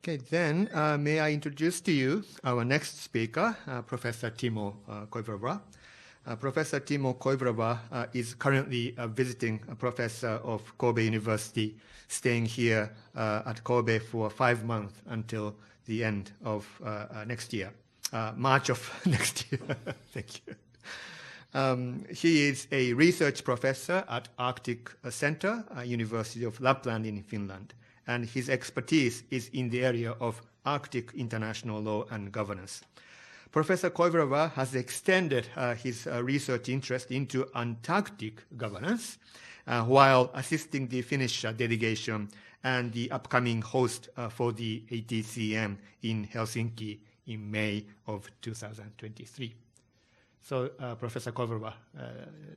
Okay, then may I introduce to you our next speaker, Professor Timo Koivurova. Professor Timo Koivurova is currently a visiting professor of Kobe University, staying here at Kobe for 5 months until the end of next year, March of next year. Thank you. He is a research professor at Arctic Center, University of Lapland in Finland, and his expertise is in the area of Arctic international law and governance. Professor Koivurova has extended his research interest into Antarctic governance while assisting the Finnish delegation and the upcoming host for the ATCM in Helsinki in May of 2023. So, Professor Koivurova,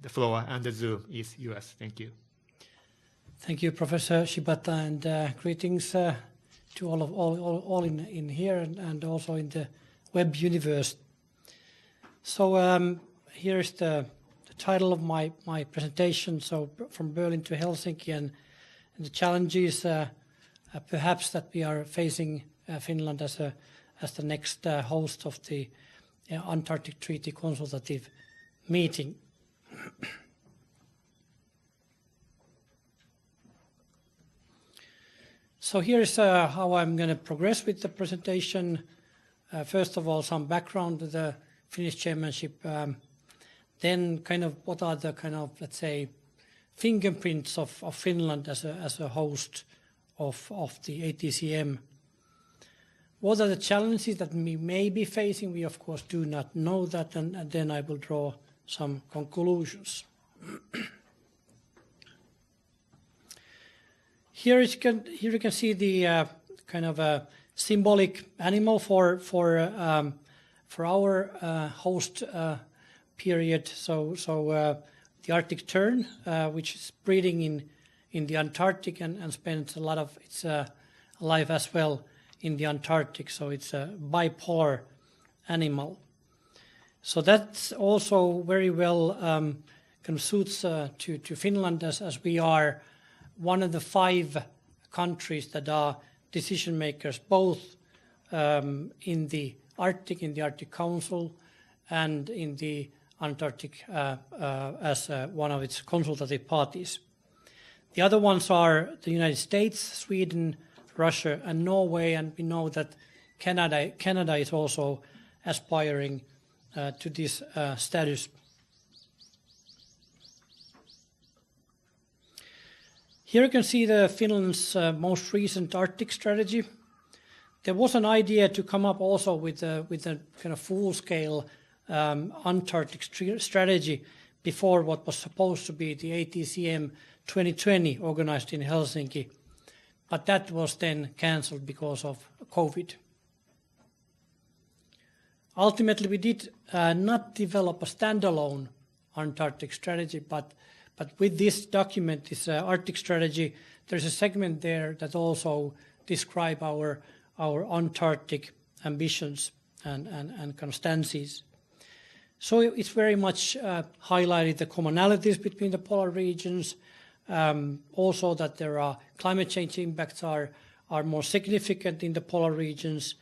the floor and the Zoom is yours. Thank you. Thank you, Professor Shibata, and greetings to all in here and also in the web universe. So here is the title of my presentation. So from Berlin to Helsinki, and the challenges perhaps that we are facing Finland as the next host of the Antarctic Treaty Consultative meeting. So here's how I'm going to progress with the presentation. First of all, some background to the Finnish chairmanship. Then kind of what are the kind of, let's say, fingerprints of Finland as a host of the ATCM. What are the challenges that we may be facing? We, of course, do not know that, and then I will draw some conclusions. Here you can see the kind of a symbolic animal for our host period. So the Arctic tern, which is breeding in the Antarctic and spends a lot of its life as well in the Antarctic. So it's a bipolar animal. So that's also very well kind of suits to Finland as we are one of the 5 countries that are decision makers, both in the Arctic Council, and in the Antarctic as one of its consultative parties. The other ones are the United States, Sweden, Russia, and Norway, and we know that Canada is also aspiring to this status. Here you can see Finland's most recent Arctic strategy. There was an idea to come up also with a kind of full-scale Antarctic strategy before what was supposed to be the ATCM 2020 organized in Helsinki, but that was then cancelled because of COVID. Ultimately, we did not develop a standalone Antarctic strategy, but with this document, this Arctic strategy, there's a segment there that also describe our Antarctic ambitions and kind of stances. So it's very much highlighted the commonalities between the polar regions, also that there are climate change impacts are more significant in the polar regions.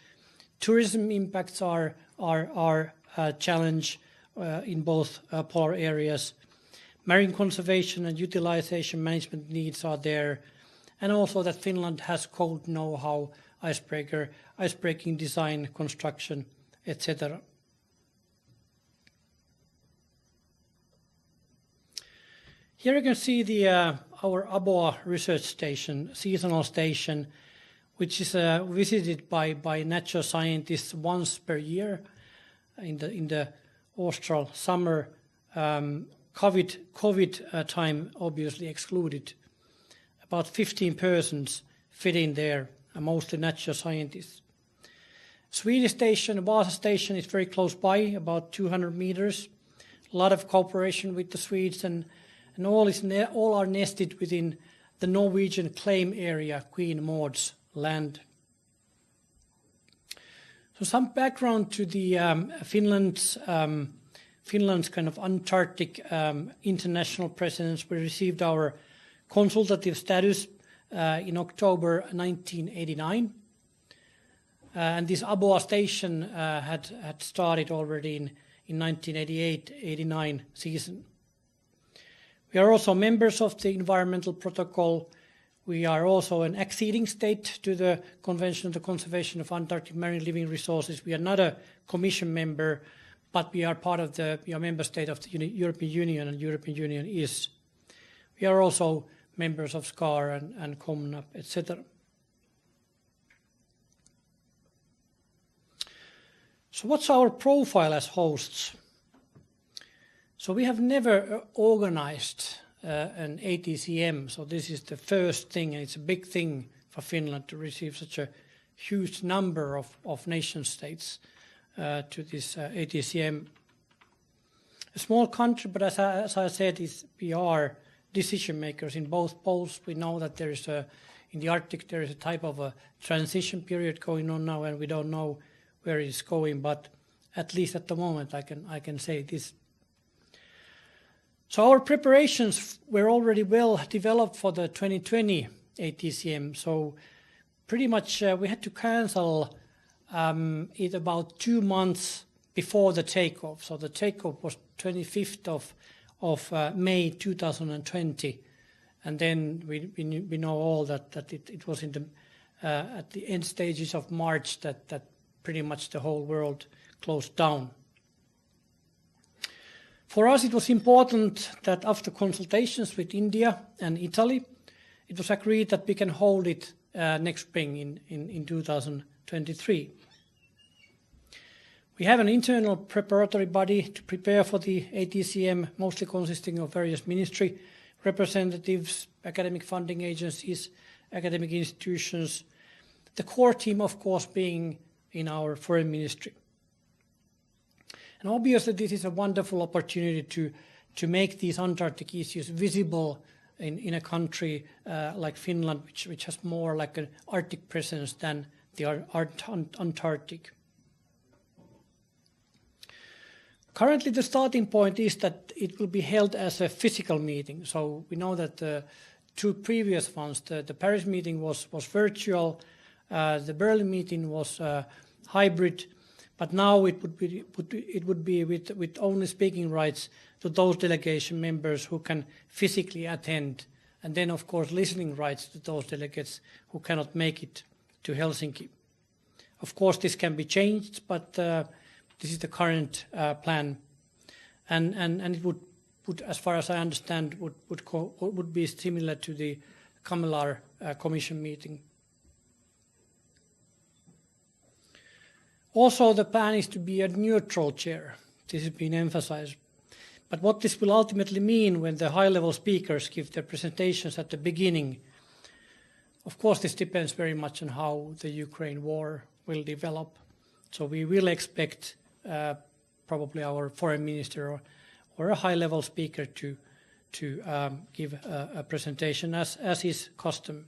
Tourism impacts are a challenge in both polar areas. Marine conservation and utilization management needs are there, and also that Finland has cold know-how, icebreaking design, construction, etc. Here you can see our ABOA research station, seasonal station, which is visited by natural scientists once per year in the austral summer. COVID time obviously excluded. About 15 persons fit in there, mostly natural scientists. Swedish station, Vasa station, is very close by, about 200 meters. A lot of cooperation with the Swedes, and all are nested within the Norwegian claim area, Queen Maud's land. So some background to the Finland's kind of Antarctic international presence. We received our consultative status in October 1989. And this ABOA station had started already in 1988-89 season. We are also members of the environmental protocol. We are also an acceding state to the Convention on the Conservation of Antarctic Marine Living Resources. We are not a Commission member, but we are part of the member state of the European Union, and European Union is. We are also members of SCAR and COMNAP, etc. So what's our profile as hosts? So we have never organized an ATCM, so this is the first thing, and it's a big thing for Finland to receive such a huge number of nation states to this ATCM. A small country, but as I said, we are decision makers in both poles. We know that there is in the Arctic there is a type of a transition period going on now, and we don't know where it's going, but at least at the moment I can say this. So our preparations were already well developed for the 2020 ATCM. So pretty much we had to cancel it about 2 months before the takeoff. So the takeoff was 25th of May 2020, and then we know all that it was in the at the end stages of March that pretty much the whole world closed down. For us, it was important that after consultations with India and Italy, it was agreed that we can hold it next spring in 2023. We have an internal preparatory body to prepare for the ATCM, mostly consisting of various ministry representatives, academic funding agencies, academic institutions, the core team, of course, being in our foreign ministry. And obviously this is a wonderful opportunity to make these Antarctic issues visible in a country like Finland, which has more like an Arctic presence than the Antarctic. Currently the starting point is that it will be held as a physical meeting. So we know that the 2 previous ones, the Paris meeting was virtual, the Berlin meeting was hybrid, but now it would be with only speaking rights to those delegation members who can physically attend, and then of course listening rights to those delegates who cannot make it to Helsinki. Of course this can be changed, but this is the current plan, and it would, as far as I understand, would be similar to the Kamilar Commission meeting. Also, the plan is to be a neutral chair. This has been emphasized. But what this will ultimately mean when the high-level speakers give their presentations at the beginning, of course, this depends very much on how the Ukraine war will develop. So we will expect probably our foreign minister or a high-level speaker to give a presentation as is custom.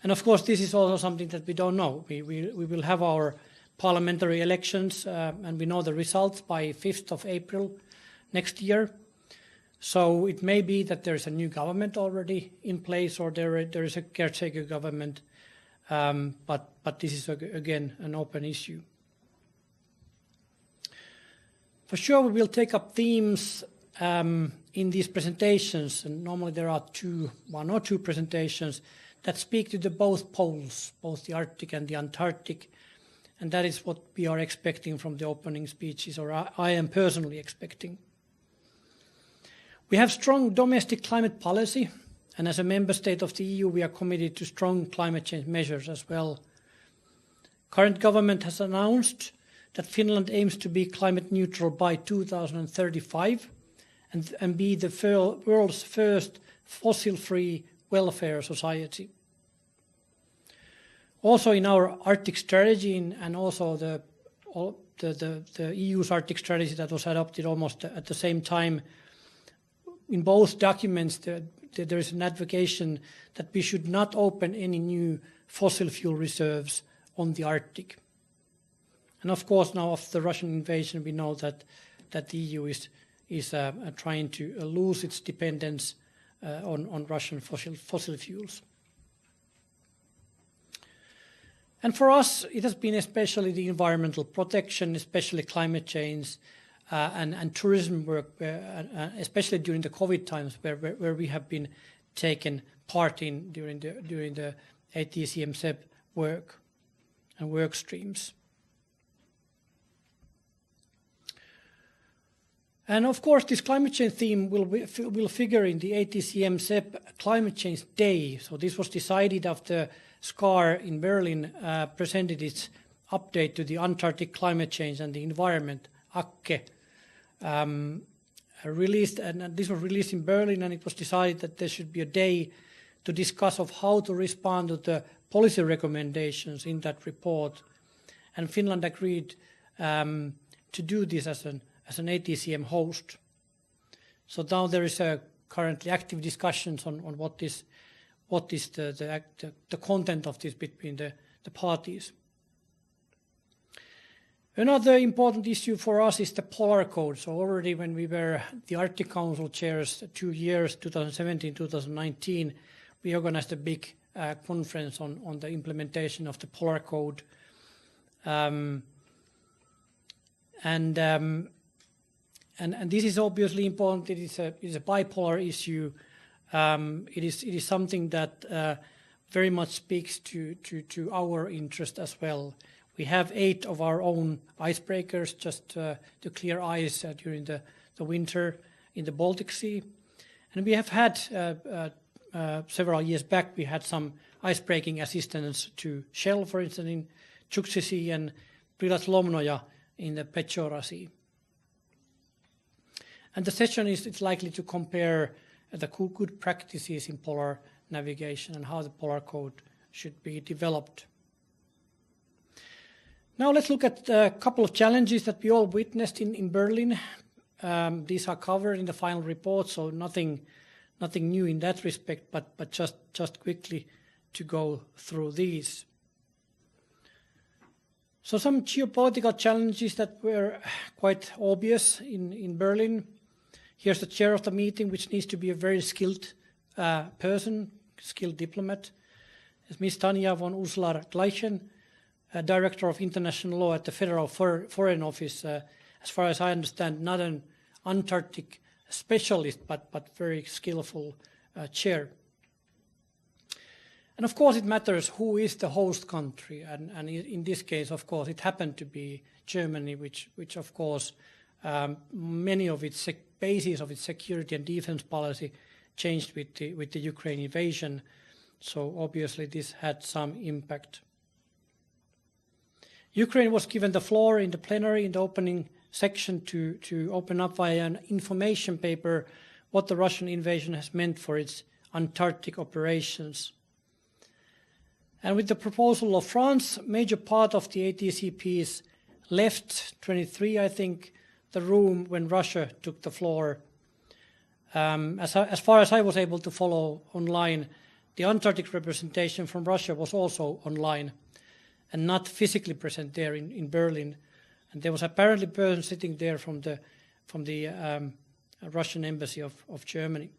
And of course, this is also something that we don't know. We will have our parliamentary elections, and we know the results by 5th of April next year. So it may be that there is a new government already in place, or there is a caretaker government. But this is again an open issue. For sure, we will take up themes in these presentations, and normally there are 1 or 2 presentations that speak to both poles, both the Arctic and the Antarctic, and that is what we are expecting from the opening speeches, or I am personally expecting. We have strong domestic climate policy, and as a member state of the EU, we are committed to strong climate change measures as well. Current government has announced that Finland aims to be climate neutral by 2035 and be the world's first fossil-free welfare society. Also in our Arctic strategy and also the EU's Arctic strategy that was adopted almost at the same time, in both documents there is an advocacy that we should not open any new fossil fuel reserves on the Arctic. And of course now after the Russian invasion we know that the EU is trying to lose its dependence on Russian fossil fuels. And for us, it has been especially the environmental protection, especially climate change and tourism work, especially during the COVID times, where we have been taken part in during the ATCM SEP work and work streams. And of course, this climate change theme will figure in the ATCM SEP Climate Change Day. So this was decided after SCAR in Berlin presented its update to the Antarctic climate change and the environment, ACCE, released, and this was released in Berlin, and it was decided that there should be a day to discuss of how to respond to the policy recommendations in that report. And Finland agreed to do this as an ATCM host. So now there is currently active discussions on what is the content of this between the parties. Another important issue for us is the Polar Code. So already when we were the Arctic Council chairs 2 years, 2017, 2019, we organized a big conference on the implementation of the Polar Code. And this is obviously important. It is a bipolar issue. It is something that very much speaks to our interest as well. We have 8 of our own icebreakers just to clear ice during the winter in the Baltic Sea. And we have had, several years back, we had some icebreaking assistance to Shell, for instance, in Chukchi Sea and Prilas-Lomnoja in the Pechora Sea. And the session is likely to compare the good practices in polar navigation and how the Polar Code should be developed. Now let's look at a couple of challenges that we all witnessed in Berlin. These are covered in the final report, so nothing new in that respect, but just quickly to go through these. So some geopolitical challenges that were quite obvious in Berlin. Here's the chair of the meeting, which needs to be a very skilled person, skilled diplomat. It's Ms. Tanja von Uslar-Gleichen, Director of International Law at the Federal Foreign Office, as far as I understand, not an Antarctic specialist, but very skillful chair. And of course it matters who is the host country, and in this case, of course, it happened to be Germany, which of course, many of its bases of its security and defense policy changed with the Ukraine invasion. So obviously this had some impact. Ukraine was given the floor in the plenary in the opening section to open up via an information paper what the Russian invasion has meant for its Antarctic operations. And with the proposal of France, a major part of the ATCPs left, 23 I think, the room when Russia took the floor. As far as I was able to follow online, the Antarctic representation from Russia was also online and not physically present there in Berlin. And there was apparently a person sitting there from the Russian embassy of Germany.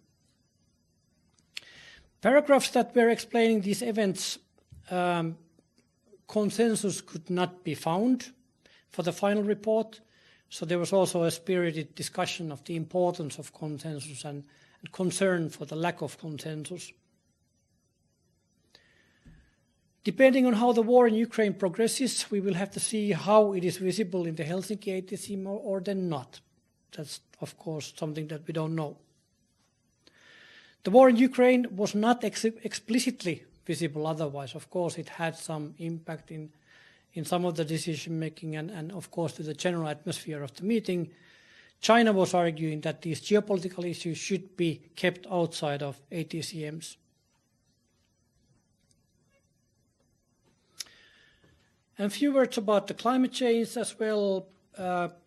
Paragraphs that were explaining these events, consensus could not be found for the final report. So there was also a spirited discussion of the importance of consensus and concern for the lack of consensus. Depending on how the war in Ukraine progresses, we will have to see how it is visible in the Helsinki ATCM or then not. That's, of course, something that we don't know. The war in Ukraine was not explicitly visible otherwise. Of course, it had some impact in some of the decision-making and, of course, to the general atmosphere of the meeting. China was arguing that these geopolitical issues should be kept outside of ATCMs. And a few words about the climate change as well.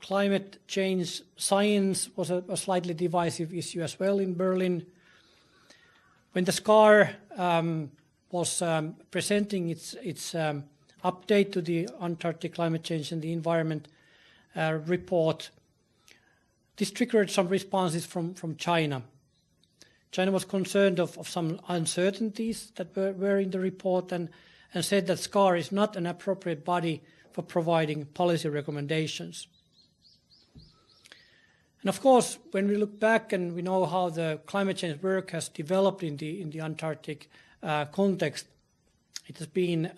Climate change science was a slightly divisive issue as well in Berlin. When the SCAR was presenting its update to the Antarctic climate change and the environment report, this triggered some responses from China. China was concerned of some uncertainties that were in the report, and and said that SCAR is not an appropriate body for providing policy recommendations. And of course, when we look back and we know how the climate change work has developed in the Antarctic context, it has been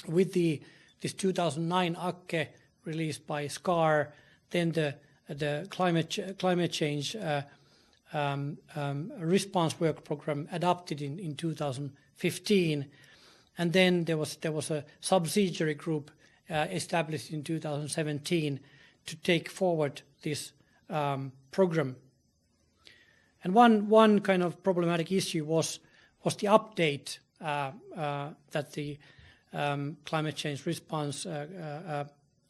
with this 2009 ATCM released by SCAR, then the climate change response work program adopted in 2015, and then there was a subsidiary group established in 2017 to take forward this program. And one kind of problematic issue was the update that the climate change response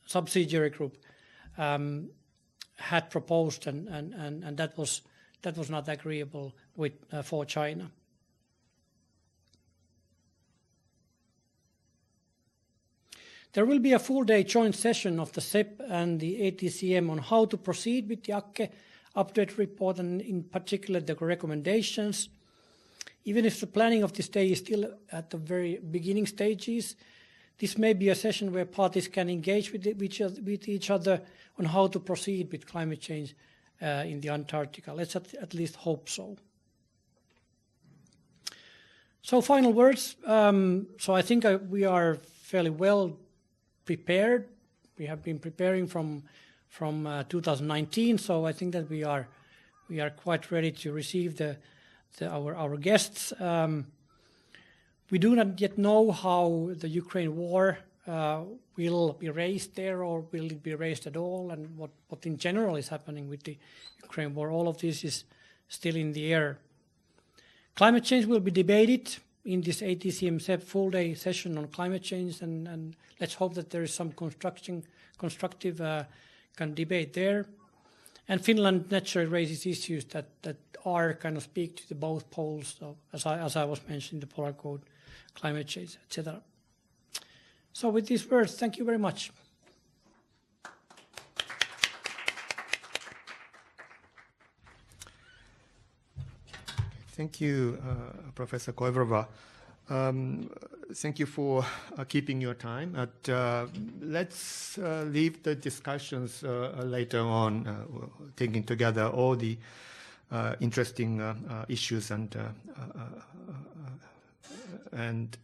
subsidiary group had proposed, and that was not agreeable with for China. There will be a full-day joint session of the CEP and the ATCM on how to proceed with the ATCM update report, and in particular the recommendations. Even if the planning of this day is still at the very beginning stages, this may be a session where parties can engage with each other on how to proceed with climate change in the Antarctica. Let's at least hope so. So final words. So I think we are fairly well prepared. We have been preparing from 2019, so I think that we are quite ready to receive our guests. We do not yet know how the Ukraine war will be raised there, or will it be raised at all, and what in general is happening with the Ukraine war. All of this is still in the air. Climate change will be debated in this ATCM CEP full-day session on climate change, and let's hope that there is some constructive kind of debate there. And Finland naturally raises issues that are kind of speak to the both poles, so as I was mentioning, the polar code, climate change, etc. So with these words, thank you very much. Thank you, Professor Koivurova. Thank you for keeping your time. Let's leave the discussions later on, taking together all the interesting issues and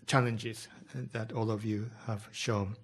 challenges that all of you have shown.